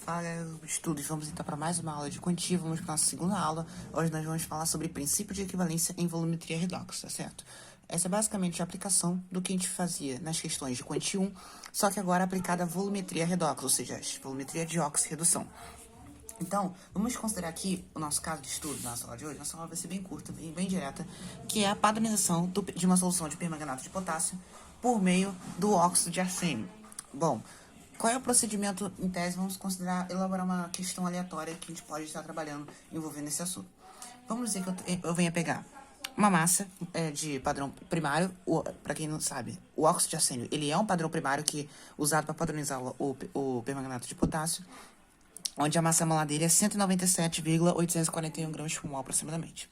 Fala, galera do estudos, vamos então para mais uma aula de quantia, vamos para a nossa segunda aula. Hoje nós vamos falar sobre princípio de equivalência em volumetria redox, tá certo? Essa é basicamente a aplicação do que a gente fazia nas questões de quantia 1, só que agora aplicada a volumetria redox, ou seja, a volumetria de oxi-redução. Então, vamos considerar aqui o nosso caso de estudo na nossa aula de hoje. Nossa aula vai ser bem curta, bem direta, que é a padronização de uma solução de permanganato de potássio por meio do óxido de arsênio. Bom, qual é o procedimento em tese? Vamos considerar elaborar uma questão aleatória que a gente pode estar trabalhando envolvendo esse assunto. Vamos dizer que eu venha pegar uma massa de padrão primário. Para quem não sabe, o óxido de arsênio ele é um padrão primário usado para padronizar o permanganato de potássio, onde a massa molar dele é 197,841 gramas por mol aproximadamente.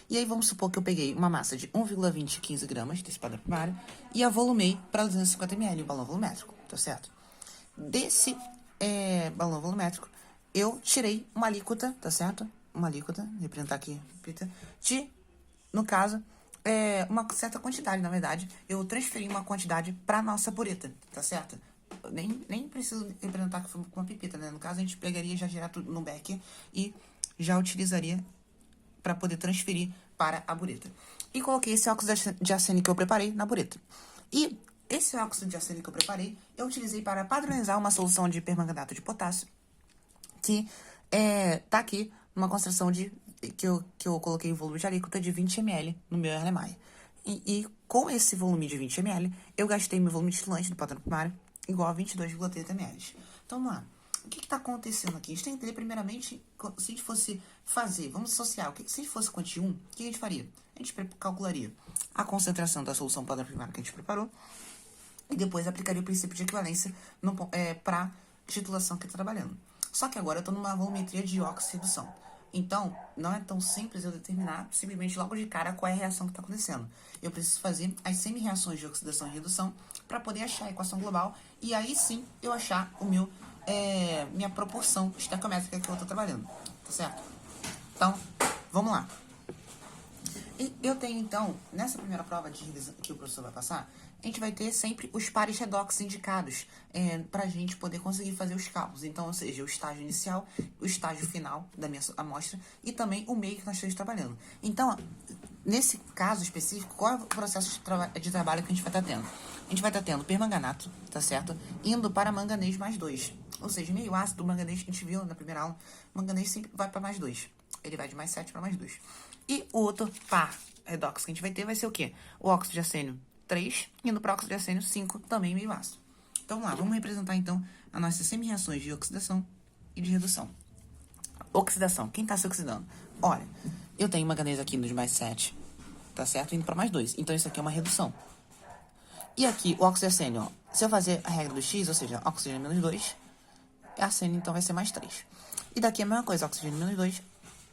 E aí vamos supor que eu peguei uma massa de 1,2015 gramas desse padrão primário e a volumei para 250 ml, o balão volumétrico, tá certo? Desse balão volumétrico, eu tirei uma alíquota, tá certo? Uma alíquota, representar aqui, no caso, uma certa quantidade, na verdade. Eu transferi uma quantidade para nossa bureta, tá certo? Nem preciso representar que foi com uma pipeta, né? No caso, a gente pegaria já direto no becker e já utilizaria para poder transferir para a bureta. E coloquei esse óxido de arsênio que eu preparei na bureta. E esse óxido de arsênio que eu preparei, eu utilizei para padronizar uma solução de permanganato de potássio, que tá aqui numa concentração que eu coloquei o volume de alíquota de 20 ml no meu Erlenmeyer. E com esse volume de 20 ml, eu gastei meu volume destilante do padrão primário igual a 22,30 ml. Então, vamos lá. O que está acontecendo aqui? A gente tem que entender, primeiramente, se a gente fosse fazer, vamos associar, se a gente fosse quantia 1, o que a gente faria? A gente calcularia a concentração da solução padrão primário que a gente preparou e depois aplicaria o princípio de equivalência para a titulação que está trabalhando. Só que agora eu estou numa volumetria de oxi-redução. Então, não é tão simples eu determinar simplesmente logo de cara qual é a reação que está acontecendo. Eu preciso fazer as semi-reações de oxidação e redução para poder achar a equação global e aí sim eu achar minha proporção estequiométrica que eu estou trabalhando, tá certo? Então, vamos lá. E eu tenho, então, nessa primeira prova de revisão que o professor vai passar, a gente vai ter sempre os pares redox indicados para a gente poder conseguir fazer os cálculos. Então, ou seja, o estágio inicial, o estágio final da minha amostra e também o meio que nós estamos trabalhando. Então, nesse caso específico, qual é o processo de trabalho que a gente vai estar tendo? A gente vai estar tendo permanganato, tá certo? Indo para manganês mais 2. Ou seja, meio ácido, o manganês que a gente viu na primeira aula, o manganês sempre vai para mais 2. Ele vai de mais 7 para mais 2. E o outro par redox que a gente vai ter vai ser o quê? O óxido de arsênio 3, indo para o óxido de arsênio 5, também meio ácido. Então, vamos lá, vamos representar, então, as nossas semi-reações de oxidação e de redução. Oxidação, quem está se oxidando? Olha, eu tenho manganês aqui nos mais 7, tá certo? Indo para mais 2. Então, isso aqui é uma redução. E aqui, o óxido de arsênio, ó, se eu fazer a regra do X, ou seja, oxigênio menos 2, arsênio, então, vai ser mais 3. E daqui a mesma coisa, oxigênio menos 2,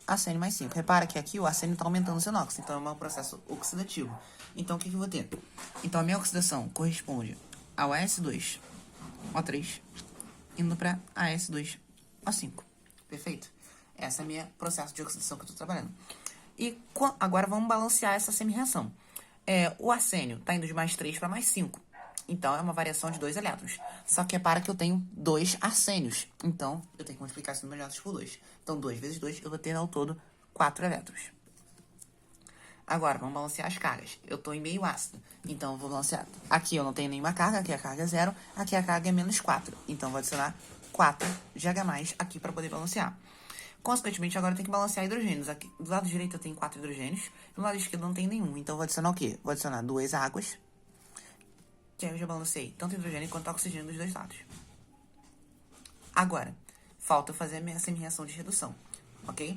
arsênio mais 5. Repara que aqui o arsênio está aumentando o seu NOx, então é um processo oxidativo. Então, o que eu vou ter? Então, a minha oxidação corresponde ao AS2O3 indo para AS2O5. Perfeito? Esse é o meu processo de oxidação que eu estou trabalhando. E agora vamos balancear essa semi-reação. O arsênio está indo de mais 3 para mais 5. Então, é uma variação de 2 elétrons. Só que repara que eu tenho 2 arsênios. Então, eu tenho que multiplicar esse número de elétrons por 2. Então, 2 vezes 2, eu vou ter ao todo 4 elétrons. Agora, vamos balancear as cargas. Eu estou em meio ácido. Então, eu vou balancear. Aqui eu não tenho nenhuma carga. Aqui a carga é 0. Aqui a carga é menos 4. Então, eu vou adicionar 4 GH+, aqui para poder balancear. Consequentemente, agora eu tenho que balancear hidrogênios. Aqui, do lado direito eu tenho 4 hidrogênios. Do lado esquerdo não tem nenhum. Então, eu vou adicionar o quê? Vou adicionar 2 águas. Que aí eu já balancei tanto hidrogênio quanto oxigênio dos dois lados. Agora, falta fazer a minha semi-reação de redução, ok?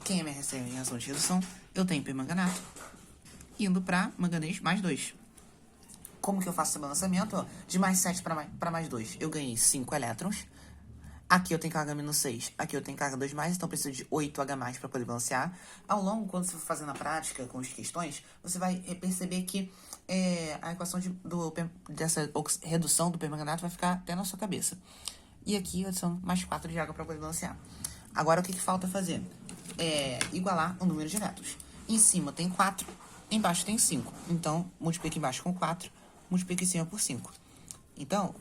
Quem é a minha semi-reação de redução? Eu tenho permanganato indo para manganês mais 2. Como que eu faço esse balanceamento? Ó, de mais 7 para mais 2, eu ganhei 5 elétrons. Aqui eu tenho carga menos 6, aqui eu tenho carga 2+, então eu preciso de 8H+, para poder balancear. Ao longo, quando você for fazer na prática com as questões, você vai perceber que a equação dessa redução do permanganato vai ficar até na sua cabeça. E aqui eu adiciono mais 4 de água para poder balancear. Agora, o que falta fazer? Igualar o número de elétrons. Em cima tem 4, embaixo tem 5. Então, multiplica embaixo com 4, multiplica em cima por 5. Então,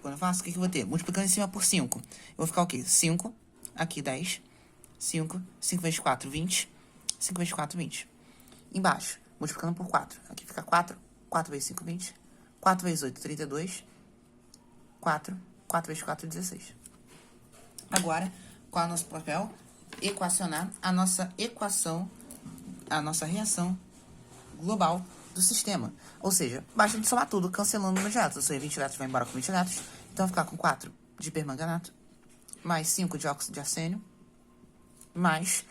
quando eu faço, o que eu vou ter? Multiplicando em cima por 5. Eu vou ficar o quê? 5, aqui 10, 5, 5 vezes 4, 20, 5 vezes 4, 20. Embaixo, multiplicando por 4. Aqui fica 4, 4 vezes 5, 20. 4 vezes 8, 32. 4, 4 vezes 4, 16. Agora, qual é o nosso papel? Equacionar a nossa equação, a nossa reação global do sistema. Ou seja, basta a gente somar tudo, cancelando o número de átomos. Ou seja, 20 elétrons vai embora com 20 elétrons. Então, vai ficar com 4 de permanganato, mais 5 de óxido de arsênio, mais...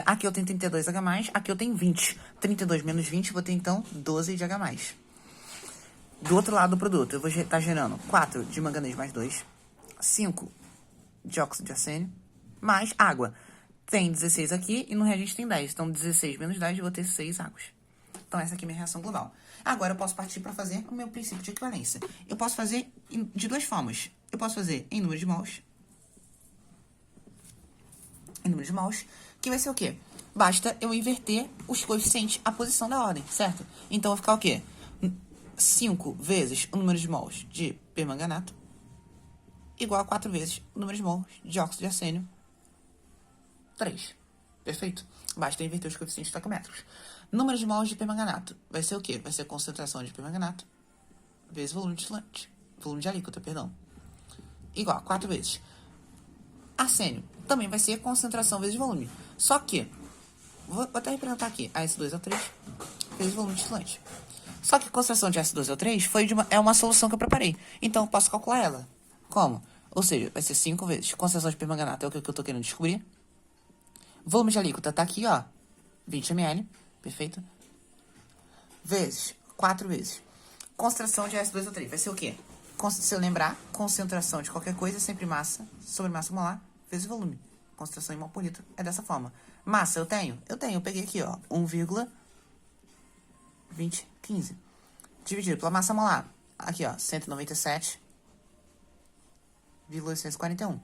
aqui eu tenho 32H+, aqui eu tenho 20. 32 menos 20, vou ter, então, 12 de H+. Do outro lado do produto, eu vou estar gerando 4 de manganês mais 2, 5 de óxido de arsênio, mais água. Tem 16 aqui e no reagente tem 10. Então, 16 menos 10, eu vou ter 6 águas. Então, essa aqui é a minha reação global. Agora, eu posso partir para fazer o meu princípio de equivalência. Eu posso fazer de duas formas. Eu posso fazer em número de mols. Em número de mols, que vai ser o quê? Basta eu inverter os coeficientes, a posição da ordem, certo? Então, vai ficar o quê? 5 vezes o número de mols de permanganato igual a 4 vezes o número de mols de óxido de arsênio 3. Perfeito? Basta inverter os coeficientes estaquiométricos. Número de mols de permanganato vai ser o quê? Vai ser a concentração de permanganato vezes volume de volume de alíquota, perdão. Igual a 4 vezes. Arsênio também vai ser concentração vezes volume. Só que, vou até representar aqui, AS2O3 vezes volume distilante. Só que a concentração de AS2O3 é uma solução que eu preparei. Então, eu posso calcular ela. Como? Ou seja, vai ser 5 vezes. Concentração de permanganato é o que eu estou querendo descobrir. Volume de alíquota tá aqui, ó. 20 ml. Perfeito? Vezes 4 vezes. Concentração de AS2O3 vai ser o quê? Se eu lembrar, concentração de qualquer coisa é sempre massa sobre massa molar vezes volume. Concentração em mol por litro é dessa forma. Massa eu tenho? Eu tenho. Eu peguei aqui, ó. 1,2015. Dividido pela massa molar. Aqui, ó. 197,841.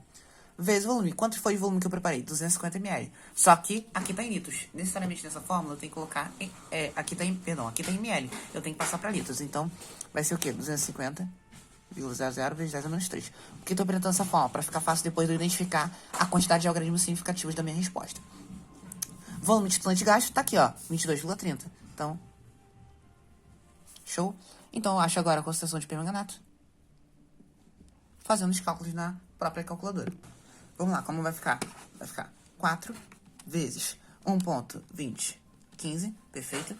Vezes volume. Quanto foi o volume que eu preparei? 250 ml. Só que aqui tá em litros. Necessariamente nessa fórmula eu tenho que colocar... aqui tá em ml. Eu tenho que passar para litros. Então, vai ser o quê? 250,00 vezes 10 a menos 3. Por que eu tô apresentando essa fórmula? Para ficar fácil depois de eu identificar a quantidade de algarismos significativos da minha resposta. Volume de distilante de gás tá aqui, ó. 22,30. Então, show? Então, eu acho agora a concentração de permanganato fazendo os cálculos na própria calculadora. Vamos lá, como vai ficar? Vai ficar 4 vezes 1,2015, perfeito,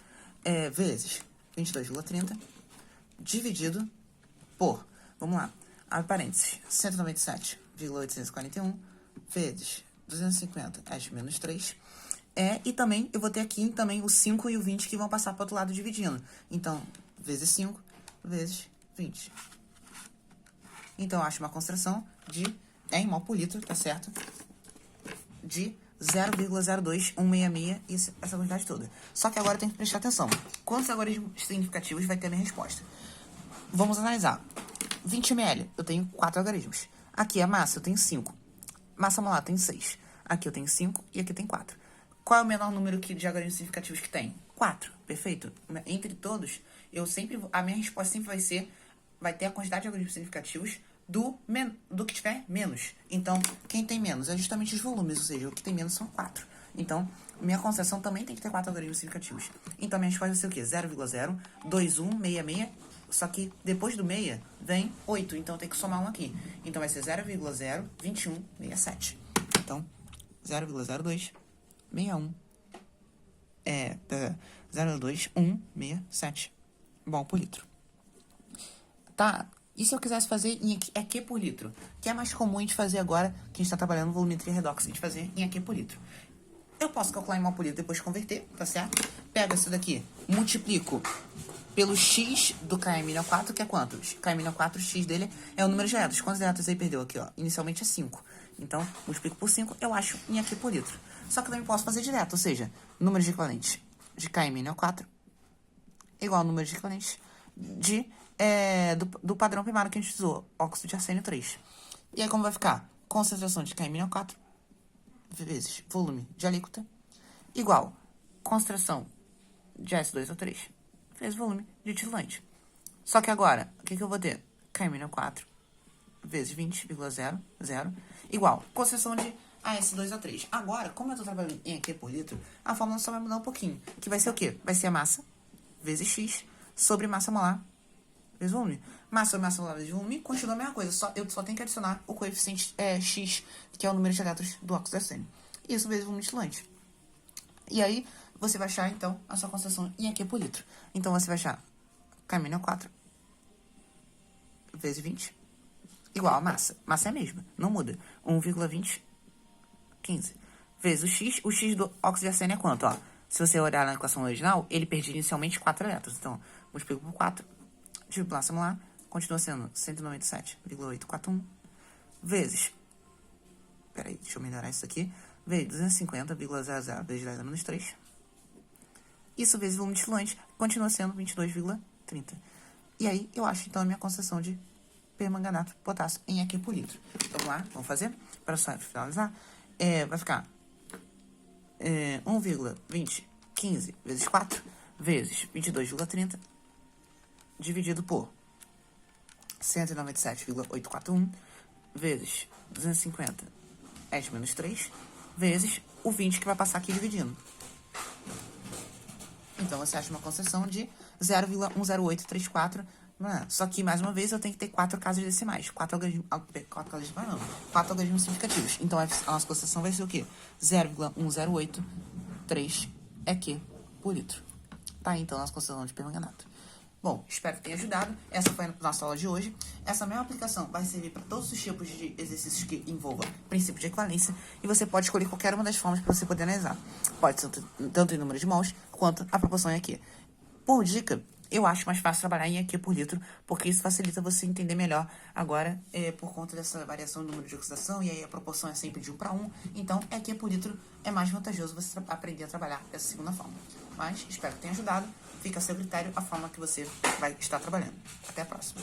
vezes 22,30, dividido por, vamos lá, abre parênteses, 197,841, vezes 250, menos 3, e também, eu vou ter aqui também o 5 e o 20 que vão passar para o outro lado dividindo. Então, vezes 5, vezes 20. Então, eu acho uma concentração de, em mol por litro, tá certo? De 0,02166 e essa quantidade toda. Só que agora eu tenho que prestar atenção. Quantos algarismos significativos vai ter a minha resposta? Vamos analisar. 20 ml, eu tenho 4 algarismos. Aqui a massa, eu tenho 5. Massa molar tem 6. Aqui eu tenho 5 e aqui tem 4. Qual é o menor número de algarismos significativos que tem? 4. Perfeito? Entre todos, a minha resposta sempre vai ter a quantidade de algarismos significativos do que tiver menos. Então, quem tem menos é justamente os volumes, ou seja, o que tem menos são 4. Então, minha concentração também tem que ter 4 algarismos significativos. Então, minha resposta vai ser o quê? 0,02166. Só que depois do meia vem 8, então tem que somar um aqui. Então, vai ser 0,02167. Então, 0,0261 0,2167 mol por litro. Tá? E se eu quisesse fazer em EQ por litro? Que é mais comum a gente fazer agora que a gente está trabalhando no volumetria redox, a gente fazer em EQ por litro. Eu posso calcular em mol por litro depois de converter, tá certo? Pego isso daqui, multiplico pelo x do KMNO4, que é quanto? KMNO4, x dele é o número de elétrons. Quantos elétrons aí perdeu aqui, ó? Inicialmente é 5. Então, multiplico por 5, eu acho em EQ por litro. Só que eu também posso fazer direto, ou seja, número de equivalentes de KMNO4 igual ao número de equivalentes do padrão primário que a gente usou, óxido de arsênio 3. E aí como vai ficar? Concentração de KMNO4 vezes volume de alíquota igual concentração de S2O3 vezes volume de ditilante. Só que agora, o que eu vou ter? KMNO4 vezes 20,00 igual concessão de AS2O3. Agora, como eu tô trabalhando em aqui por litro, a fórmula só vai mudar um pouquinho. Que vai ser o quê? Vai ser a massa vezes X sobre massa molar vezes volume. Massa sobre massa molar vezes volume continua a mesma coisa. Eu só tenho que adicionar o coeficiente X, que é o número de elétrons do óxido de arsênio. Isso vezes volume estilante. E aí, você vai achar, então, a sua concentração em aqui por litro. Então, você vai achar K-4 vezes 20 igual a massa. Massa é a mesma, não muda. 1,2015 vezes o X do óxido de arsênio é quanto? Ó, se você olhar na equação original, ele perdia inicialmente 4 elétrons. Então, multiplico por 4, divido por massa molar, continua sendo 197,841 vezes... Peraí, deixa eu melhorar isso aqui. Vezes 250,00 vezes 10 a menos 3. Isso vezes volume estilante continua sendo 22,30. E aí, eu acho, então, a minha concentração de permanganato potássio em aqui por litro. Vamos lá, vamos fazer? Para só finalizar, vai ficar 1,2015 vezes 4 vezes 22,30 dividido por 197,841 vezes 250 S menos 3 vezes o 20 que vai passar aqui dividindo. Então, você acha uma concessão de 0,10834. Só que, mais uma vez, eu tenho que ter 4 casas decimais. 4 algarismos significativos. Então, a nossa concessão vai ser o quê? 0,1083 EQ por litro. Tá, então, a nossa concessão de permanganato. Bom, espero que tenha ajudado. Essa foi a nossa aula de hoje. Essa mesma aplicação vai servir para todos os tipos de exercícios que envolvam princípio de equivalência. E você pode escolher qualquer uma das formas para você poder analisar. Pode ser tanto em número de mols, quanto a proporção em EQ. Por dica, eu acho mais fácil trabalhar em EQ por litro, porque isso facilita você entender melhor agora, por conta dessa variação do número de oxidação, e aí a proporção é sempre de 1 para 1. Então, EQ por litro é mais vantajoso você aprender a trabalhar dessa segunda forma. Mas, espero que tenha ajudado. Fica a seu critério a forma que você vai estar trabalhando. Até a próxima.